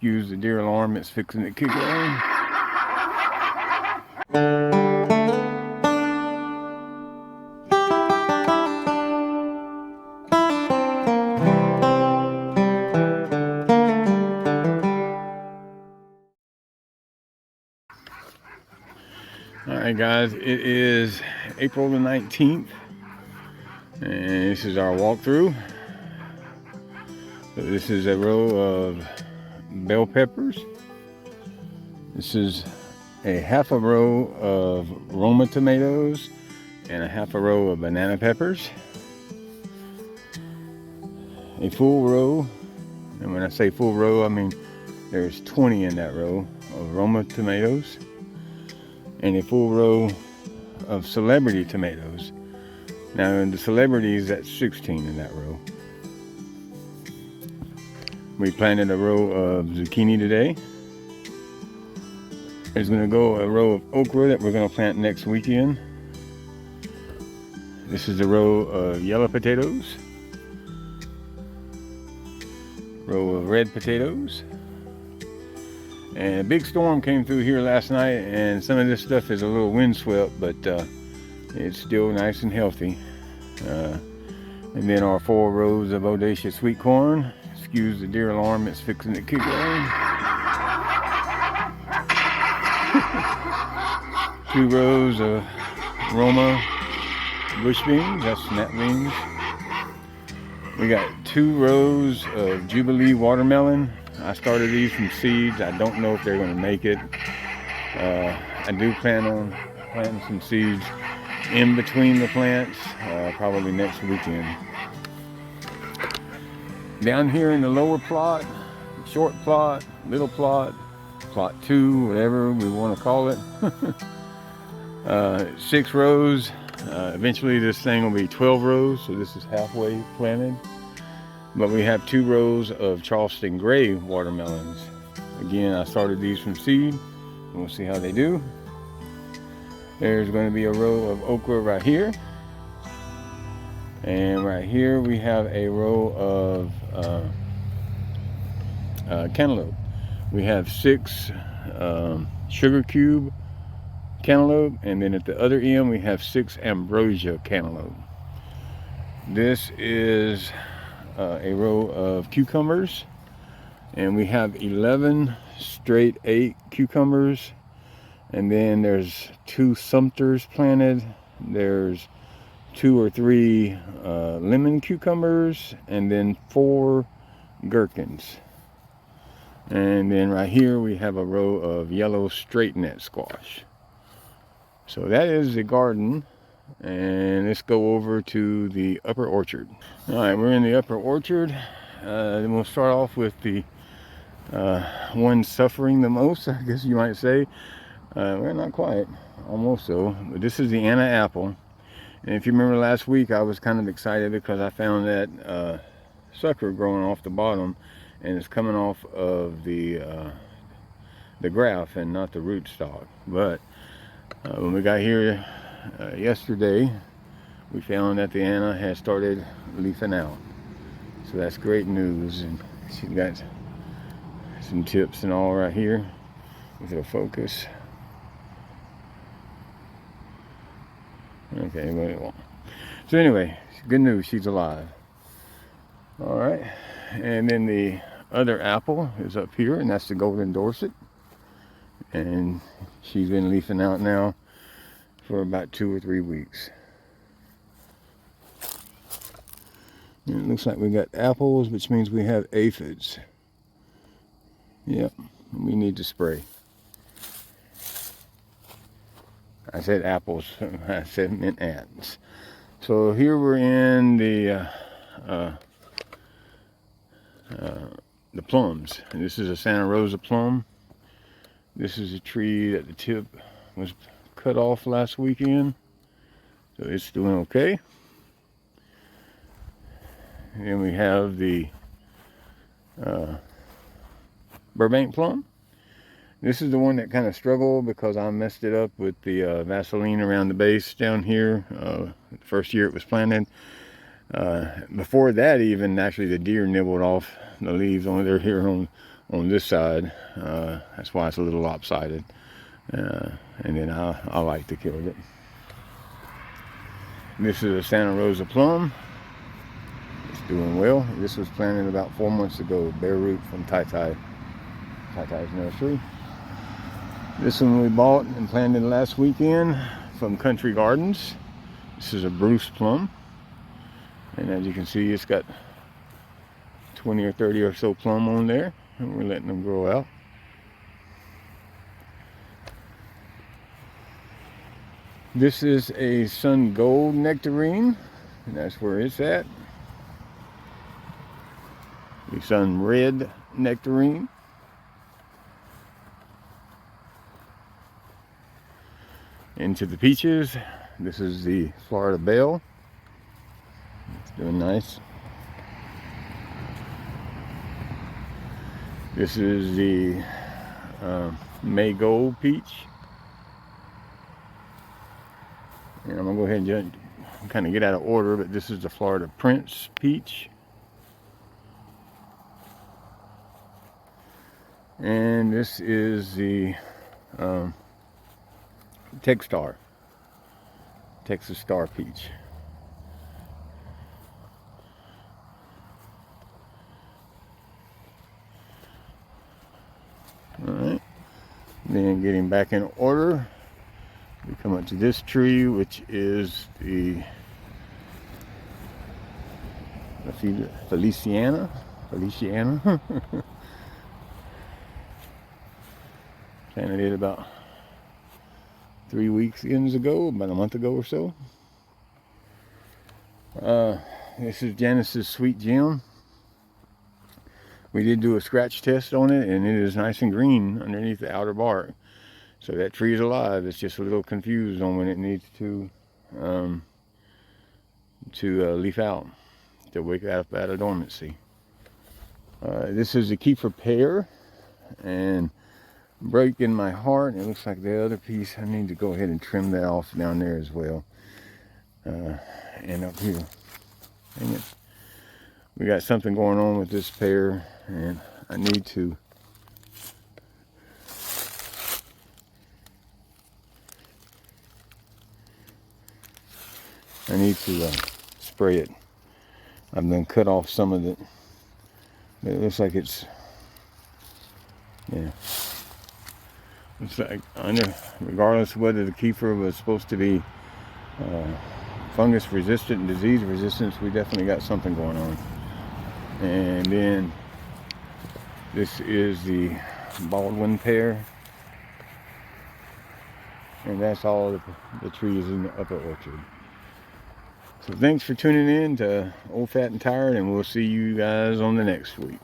Excuse the deer alarm, it's fixing to kick in. Alright guys, it is April the 19th and this is our walkthrough. So this is a row of bell peppers. This is a half a row of Roma tomatoes and a half a row of banana peppers. A full row, and when I say full row I mean there's 20 in that row of Roma tomatoes, and a full row of celebrity tomatoes. Now in the celebrities, that's 16 in that row. We planted a row of zucchini today. There's gonna go a row of okra that we're gonna plant next weekend. This is a row of yellow potatoes. Row of red potatoes. And a big storm came through here last night, and some of this stuff is a little windswept, but it's still nice and healthy. And then our 4 rows of audacious sweet corn. Excuse the deer alarm, it's fixing to kick in. 2 rows of Roma bush beans, that's snap beans. We got 2 rows of Jubilee watermelon. I started these from seeds. I don't know if they're going to make it. I do plan on planting some seeds in between the plants, probably next weekend. Down here in the lower plot, short plot, little plot, plot 2, whatever we want to call it. 6 rows. Eventually this thing will be 12 rows, so this is halfway planted. But we have 2 rows of Charleston Gray watermelons. Again, I started these from seed. We'll see how they do. There's going to be a row of okra right here. And right here we have a row of cantaloupe. We have 6 sugar cube cantaloupe, and then at the other end we have 6 ambrosia cantaloupe. This is a row of cucumbers, and we have 11 straight 8 cucumbers, and then there's 2 Sumters planted. There's 2 or 3 lemon cucumbers, and then 4 gherkins. And then right here we have a row of yellow straight net squash. So that is the garden. And let's go over to the upper orchard. All right, we're in the upper orchard. Then we'll start off with the one suffering the most, I guess you might say. Well, not quite, almost so. But this is the Anna apple. And if you remember last week, I was kind of excited because I found that sucker growing off the bottom, and it's coming off of the graft and not the root stock. But when we got here yesterday, we found that the Anna has started leafing out, so that's great news. And she's got some tips and all right here. If it'll focus. Okay, but it won't. So anyway, good news, she's alive. All right, and then the other apple is up here, and that's the Golden Dorset, and she's been leafing out now for about 2 or 3 weeks. And it looks like we got apples, which means we have aphids. Yep, we need to spray. I said apples, I said mint ants. So here we're in the plums. And this is a Santa Rosa plum. This is a tree that the tip was cut off last weekend, so it's doing okay. And then we have the Burbank plum. This is the one that kind of struggled because I messed it up with the Vaseline around the base down here. The first year it was planted. Before that, even actually the deer nibbled off the leaves on there here on on this side. That's why it's a little lopsided. And then I like to kill it. This is a Santa Rosa plum. It's doing well. This was planted about 4 months ago. Bare root from Tai's nursery. This one we bought and planted last weekend from Country Gardens. This is a Bruce plum. And as you can see, it's got 20 or 30 or so plum on there. And we're letting them grow out. This is a Sun Gold nectarine. And that's where it's at. The Sun Red nectarine. Into the peaches. This is the Florida Belle. It's doing nice. This is the May Gold peach. And I'm gonna go ahead and kind of get out of order, but this is the Florida Prince peach. And this is the Texas Star peach. Alright, then getting back in order, we come up to this tree, which is the Feliciana. Planted it about 3 weekends ago, about a month ago or so. This is Janice's Sweet Gem. We did do a scratch test on it, and it is nice and green underneath the outer bark. So that tree is alive. It's just a little confused on when it needs to leaf out, to wake up out of dormancy. This is the Kiefer pear, and breaking my heart, it looks like the other piece, I need to go ahead and trim that off down there as well. And up here, dang it, we got something going on with this pear, and I need to spray it. I've been cut off some of it. It looks like it's, yeah. It's like, regardless of whether the Kiefer was supposed to be fungus resistant and disease resistant, we definitely got something going on. And then this is the Baldwin pear. And that's all the trees in the upper orchard. So thanks for tuning in to Old Fat and Tired, and we'll see you guys on the next week.